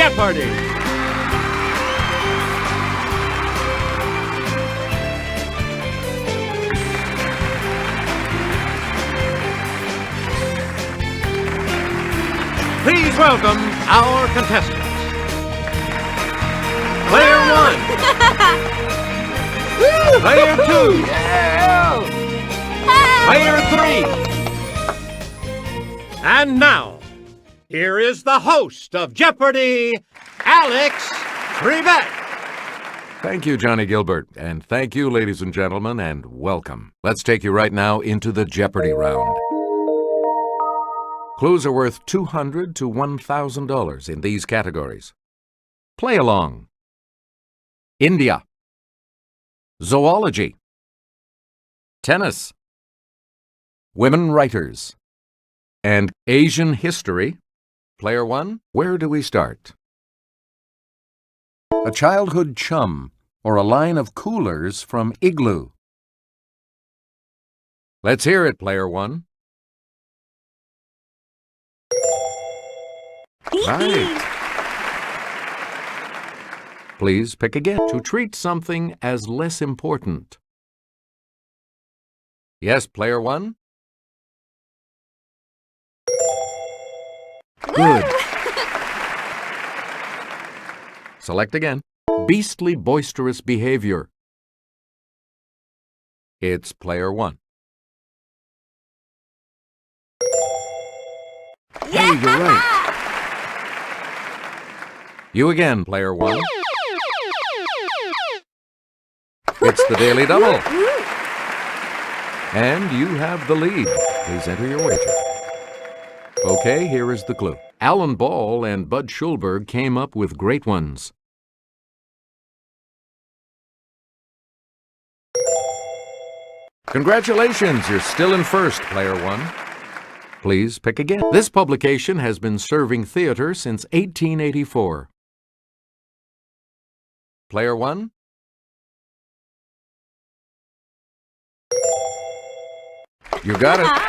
Jeopardy! Please welcome our contestants. Player 1. Player 2. Player 3. And now, here is the host of Jeopardy, Alex Trebek. Thank you, Johnny Gilbert, and thank you, ladies and gentlemen, and welcome. Let's take you right now into the Jeopardy round. Clues are worth $200 to $1,000 in these categories. Play along. India. Zoology. Tennis. Women writers. And Asian history. Player 1, where do we start? A childhood chum or a line of coolers from Igloo. Let's hear it, Player 1. Right. Please pick again. To treat something as less important. Yes, Player 1? Good. Select again. Beastly boisterous behavior. It's Player 1. Hey, you're right. You again, Player 1. It's the Daily Double. And you have the lead. Please enter your wager. Okay, here is the clue. Alan Ball and Bud Schulberg came up with great ones. Congratulations, you're still in first, Player 1. Please pick again. This publication has been serving theater since 1884. Player 1? You got it.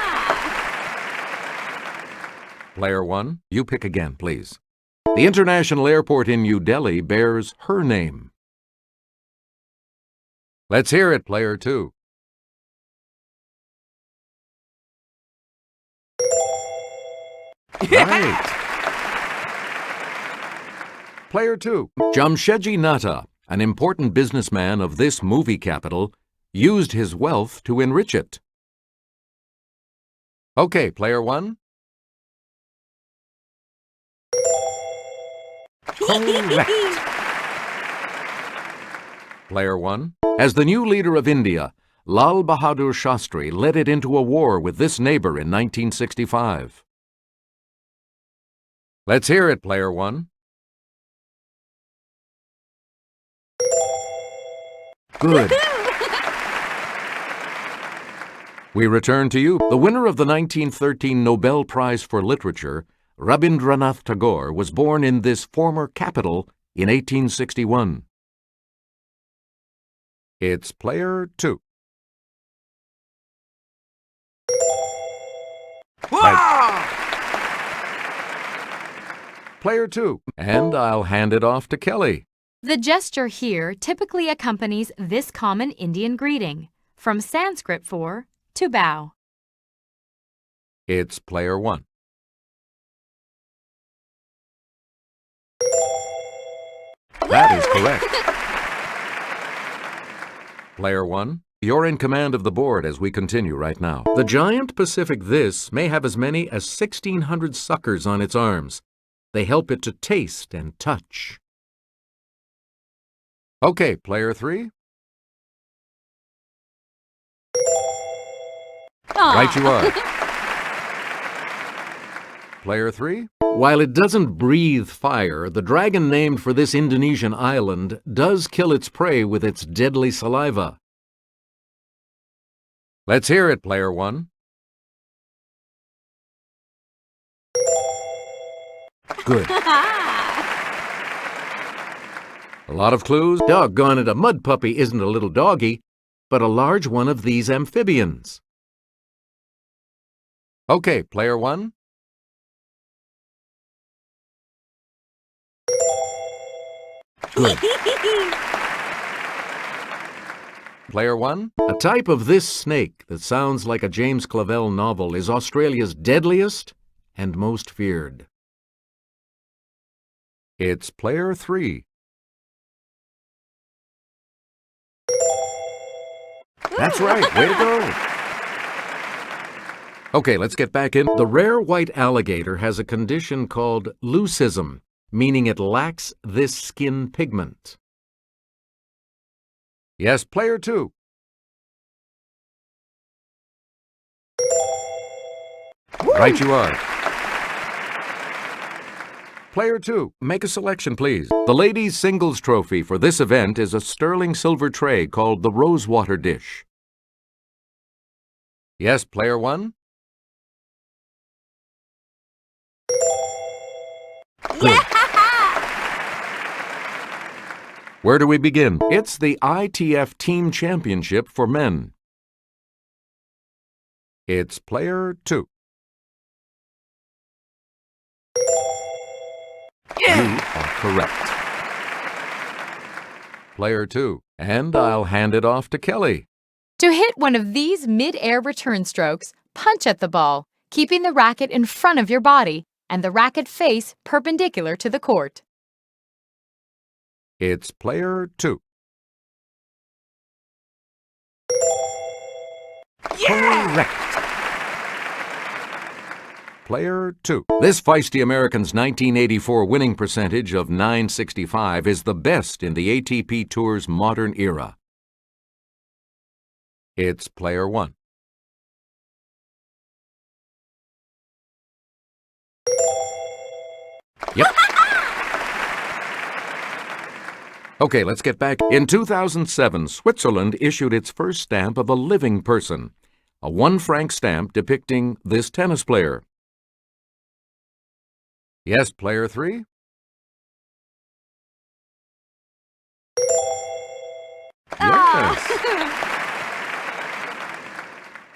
Player 1, you pick again, please. The international airport in New Delhi bears her name. Let's hear it, Player 2. Right. Player 2. Jamshedji Natta, an important businessman of this movie capital, used his wealth to enrich it. Okay, Player 1. Correct. Player 1. As the new leader of India, Lal Bahadur Shastri led it into a war with this neighbor in 1965. Let's hear it, Player 1. Good. We return to you. The winner of the 1913 Nobel Prize for Literature, Rabindranath Tagore, was born in this former capital in 1861. It's Player 2. Right. Player 2. And I'll hand it off to Kelly. The gesture here typically accompanies this common Indian greeting, from Sanskrit for to bow. It's Player 1. That is correct. Player 1, you're in command of the board as we continue right now. The giant Pacific This may have as many as 1,600 suckers on its arms. They help it to taste and touch. Okay, Player 3. Right you are. Player 3. While it doesn't breathe fire, the dragon named for this Indonesian island does kill its prey with its deadly saliva. Let's hear it, Player 1. Good. A lot of clues. Doggone it, a mud puppy isn't a little doggy, but a large one of these amphibians. Okay, Player 1. Good. Player 1. A type of this snake that sounds like a James Clavell novel is Australia's deadliest and most feared. It's Player 3. That's right. Way to go. Okay, let's get back in. The rare white alligator has a condition called leucism, meaning it lacks this skin pigment. Yes, Player 2. Right you are. Player 2, make a selection, please. The ladies' singles trophy for this event is a sterling silver tray called the Rosewater dish. Yes, Player 1? Good. Where do we begin? It's the ITF Team Championship for men. It's Player 2. You are correct. Player 2. And I'll hand it off to Kelly. To hit one of these mid-air return strokes, punch at the ball, keeping the racket in front of your body and the racket face perpendicular to the court. It's Player 2. Correct. Player 2. This feisty American's 1984 winning percentage of .965 is the best in the ATP Tour's modern era. It's Player 1. Yep. Okay, let's get back. In 2007, Switzerland issued its first stamp of a living person, a 1 franc stamp depicting this tennis player. Yes, Player 3? Yes.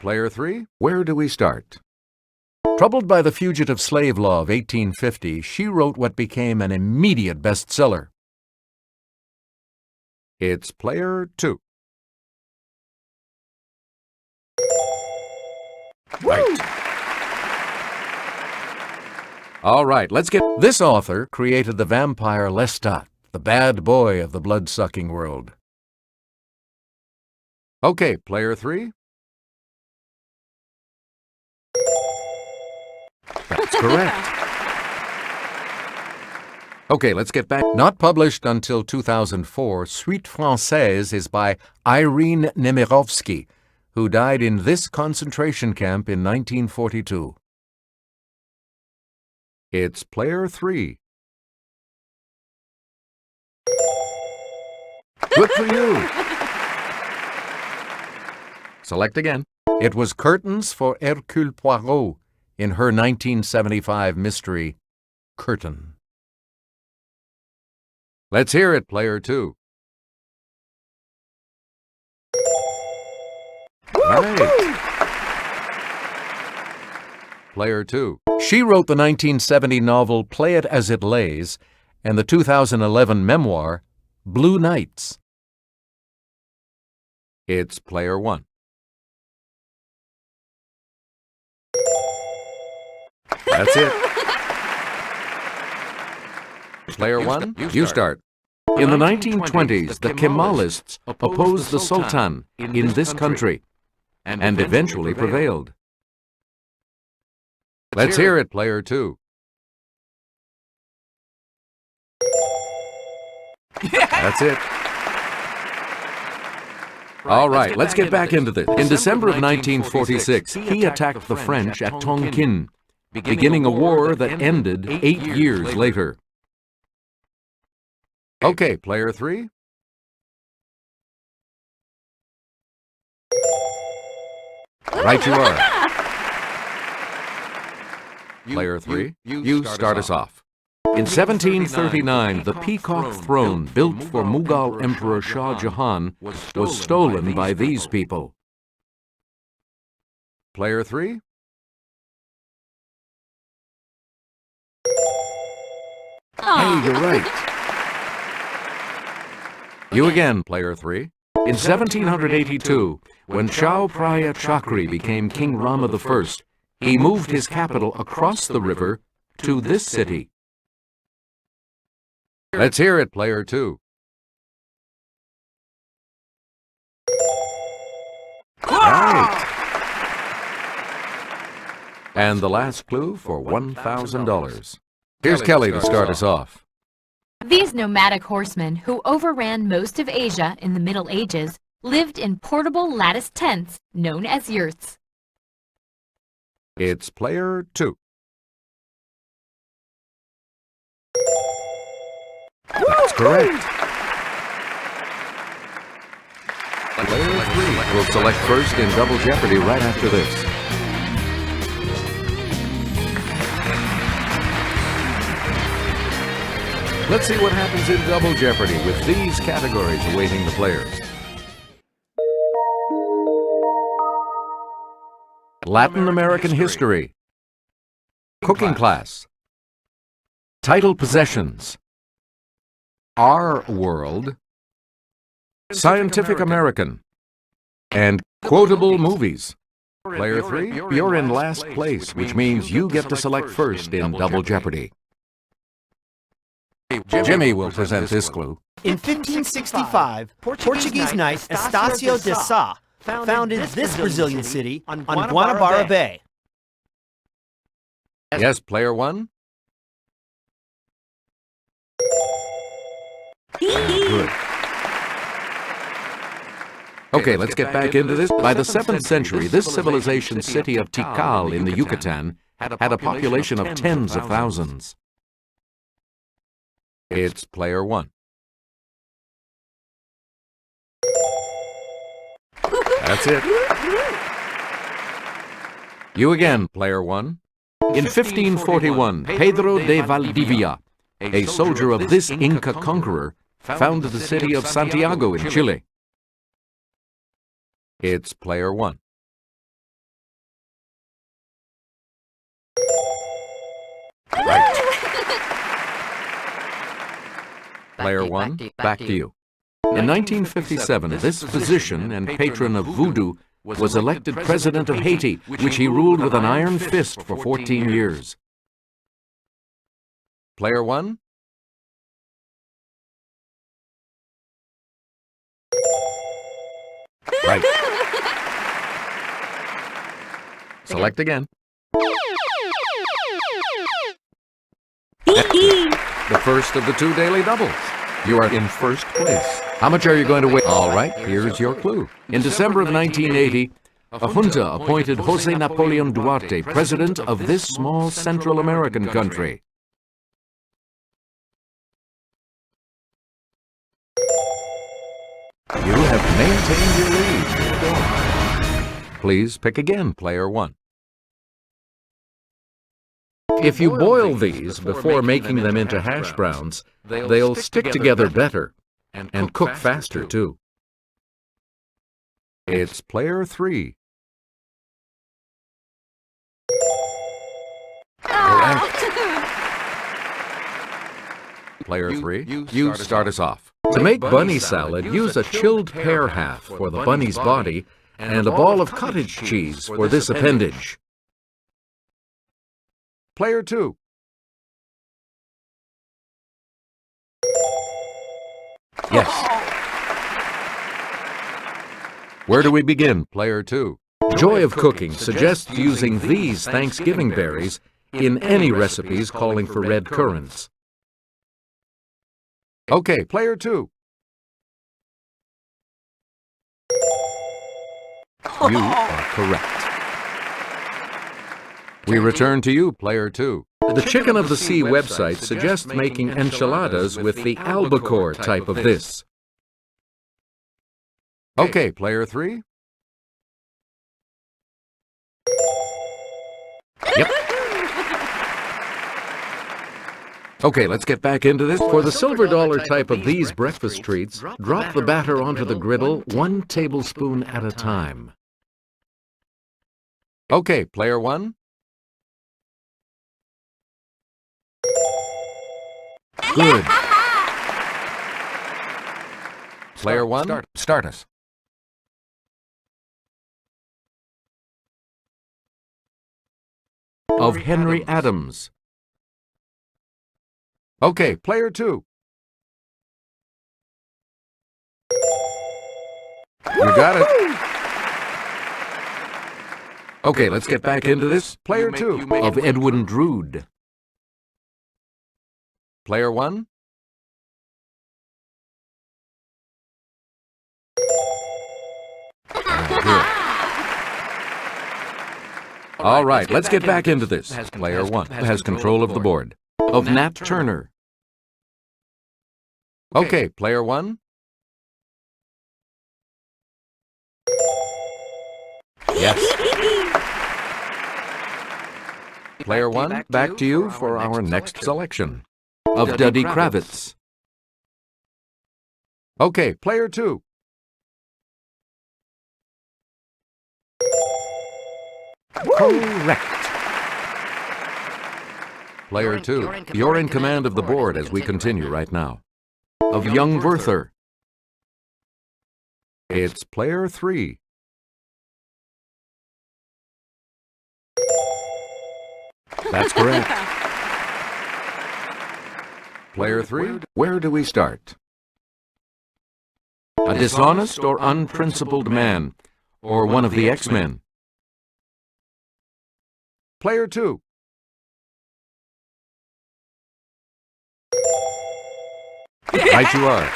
Player 3, where do we start? Troubled by the fugitive slave law of 1850, she wrote what became an immediate bestseller. It's Player 2. Right. All right, let's get... This author created the vampire Lestat, the bad boy of the blood-sucking world. Okay, Player 3. That's correct. Okay, let's get back. Not published until 2004, Suite Française is by Irene Nemirovsky, who died in this concentration camp in 1942. It's Player 3. Good for you. Select again. It was Curtains for Hercule Poirot in her 1975 mystery, Curtain. Let's hear it, Player 2. Right. Player 2. She wrote the 1970 novel Play It As It Lays and the 2011 memoir Blue Nights. It's Player 1. That's it. Player 1, you start. In the 1920s, the Kemalists opposed the Sultan in this country and eventually prevailed. Let's hear it, Player 2. That's it. All right, let's get back into this. In December of 1946, he attacked the French at Tonkin, beginning a war that ended 8 years later. Okay, Player 3. Right you are. Player 3, you start us off. In 1739, the Peacock Throne built for Mughal Emperor Shah Jahan was stolen by these people. Player 3. Hey, you're right. You again, player 3. In 1782, when Chao Phraya Chakri became King Rama I, he moved his capital across the river to this city. Let's hear it, player 2. Right. And the last clue for $1,000. Here's Kelly to start us off. These nomadic horsemen, who overran most of Asia in the Middle Ages, lived in portable lattice tents known as yurts. It's player 2. That's correct. Player 3 will select first in Double Jeopardy right after this. Let's see what happens in Double Jeopardy with these categories awaiting the players. Latin American history. Cooking class. Title possessions. Our world. Scientific American. And quotable movies. Player 3, you're in last place, which means you get to select first in Double Jeopardy. Jimmy will present this clue. In 1565, Portuguese knight Estácio de Sá founded this Brazilian city on Guanabara Bay. Yes, player 1? Good. Okay, let's get back into this. By the 7th century, this civilization city of Tikal in the Yucatan had a population of tens of thousands. It's player 1. That's it. You again, player 1. In 1541, Pedro de Valdivia, a soldier of this Inca conqueror, founded the city of Santiago in Chile. It's player 1. Right. Player 1, back to you. In 1957, this physician and patron of voodoo was elected president of Haiti, which he ruled with an iron fist for 14 years. Player 1? Right. Select again. The first of the 2 daily doubles. You are in first place. How much are you going to win? All right, here's your clue. In December of 1980, a junta appointed José Napoleón Duarte president of this small Central American country. You have maintained your lead. Please pick again, player 1. If you boil these before making them into hash browns, they'll stick together better and cook faster, too. It's player 3. Correct. Player 3, you start us off. To make bunny salad, use a chilled pear half for the bunny's body and a ball of cottage cheese for this appendage. Player 2. Yes. Where do we begin, player 2? Joy of Cooking suggests using these Thanksgiving berries in any recipes calling for red currants. Okay, player 2. You are correct. We return to you, player 2. The Chicken of the Sea website suggests making enchiladas with the albacore type of this. Okay, player 3. Yep. Okay, let's get back into this. For the silver dollar type of these breakfast treats, drop the batter onto the griddle 1 tablespoon at a time. Okay, player 1. Good. Player one, start us. Of Henry Adams. Okay, player two. You got it. Okay, let's get back into this. Player two, of Edwin Drood. Player one. All right, let's get back into this. Player one has control of the board. Of Nat Turner. Okay, player one. Yes. Player one, back to you for our next selection. Of Duddy Kravitz. Okay, player two. Correct. Player two, you're in command of the board as we continue right now. Of Young Werther. It's player three. That's correct. Player three, where do we start? A dishonest or unprincipled man, or one of the X-Men. Player two. Right you are.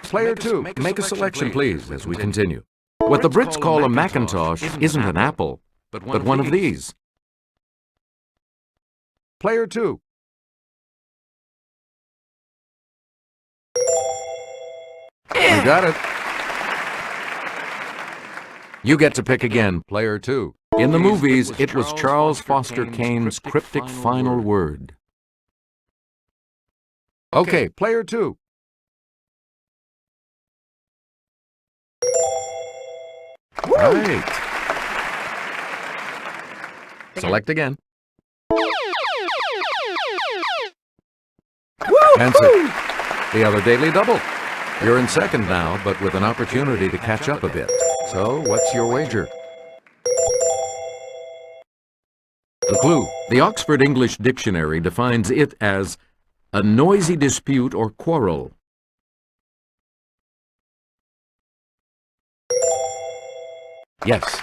Player two, make a selection, please, as we continue. What the Brits call a Macintosh isn't an apple, but one of these. Player two. You got it. You get to pick again, player two. In the movies, it was Charles Foster Kane's cryptic final word. Okay, player two. Right. Select again. Answer. The other daily double. You're in second now, but with an opportunity to catch up a bit. So, what's your wager? The clue. The Oxford English Dictionary defines it as a noisy dispute or quarrel. Yes.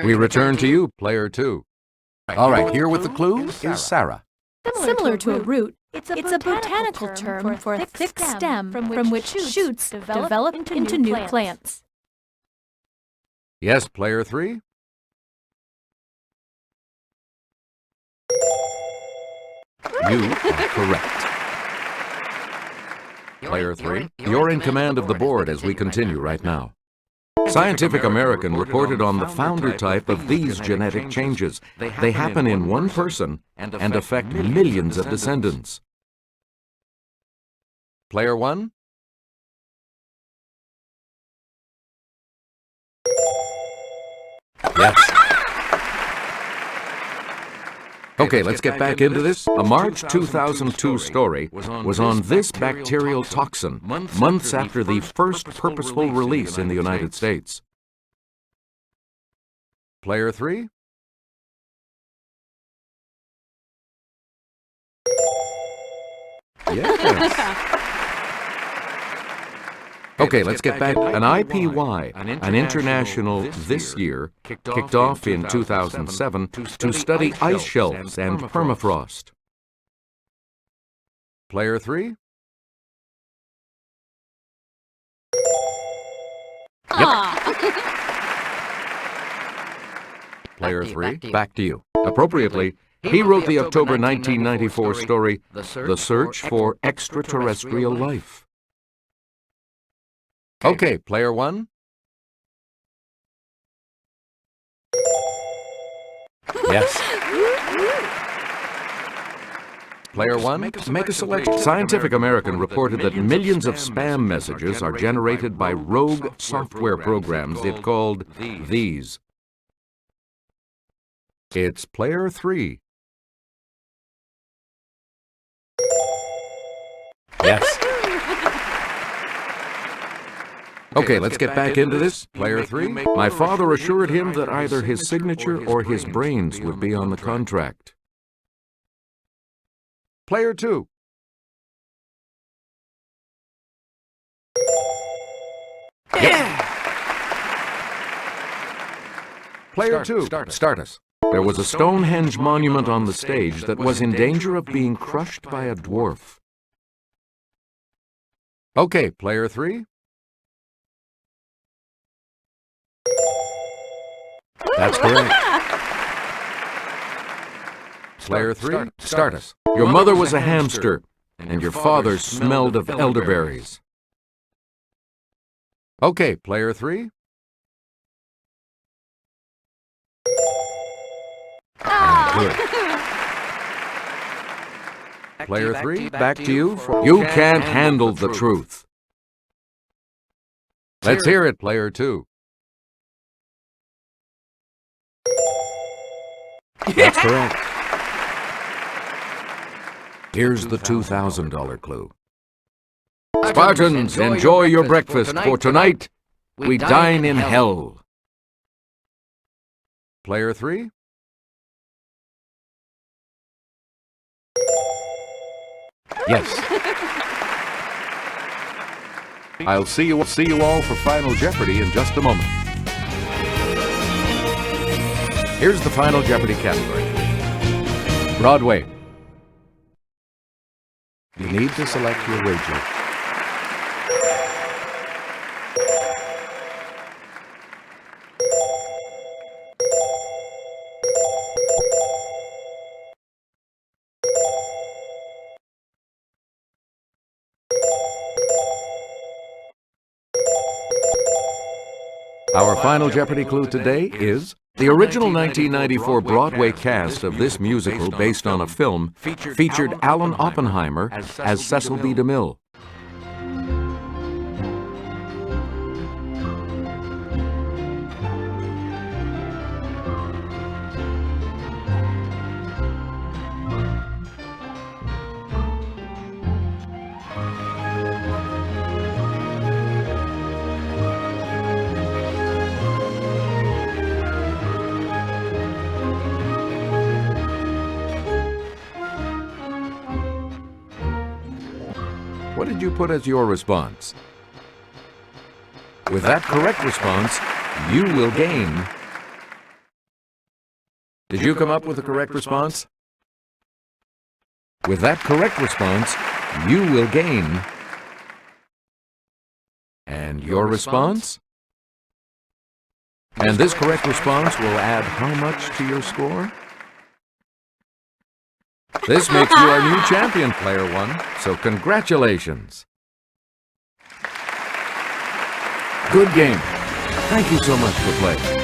We return to you, player two. All right, here with the clue is Sarah. Similar to a root, it's a botanical term for a thick stem from which shoots develop into new plants. Yes, player three. You are correct. Player three, you're in command of the board as we continue right now. Scientific American reported on the founder type of these genetic changes. They happen in one person and affect millions of descendants. Player one. Yes. Okay, let's get back into this. A March 2002 story was on this bacterial toxin months after the first purposeful release in the United States. Player three. Yes. Okay, let's get back. An IPY, an international this year, kicked off in 2007 to study ice shelves and permafrost. Player three. Yep. Player three, back to you. Appropriately, he wrote the October 1994 story, The Search for Extraterrestrial Life. Okay, player one. Yes. Player one, make a selection. Scientific American reported that millions of spam messages are generated by rogue software programs it called these. It's player three. Yes. Okay, let's get back into this. Player 3. My father assured him that either his signature or his brains would be on the contract. Player 2. Yeah! Player 2. Start us. There was a Stonehenge monument on the stage that was in danger of being crushed by a dwarf. Okay, Player 3. That's correct. Player 3, start us. Your mother was a hamster, and your father smelled of elderberries. Okay, Player 3. Good. Player 3, back to you. You can't handle the truth. Let's hear it, Player 2. That's correct. Here's the $2,000 clue. Spartans, enjoy your breakfast, for tonight we dine in hell. Player 3. Yes. I'll see you all for Final Jeopardy in just a moment. Here's the Final Jeopardy category. Broadway. You need to select your wager. Our Final Jeopardy clue today is the original 1994 Broadway cast of this musical based on a film featured Alan Oppenheimer as Cecil B. DeMille. What did you put as your response? With that correct response, you will gain. Did you come up with the correct response? With that correct response, you will gain. And your response? And this correct response will add how much to your score? This makes you our new champion, Player 1, so congratulations. Good game. Thank you so much for playing.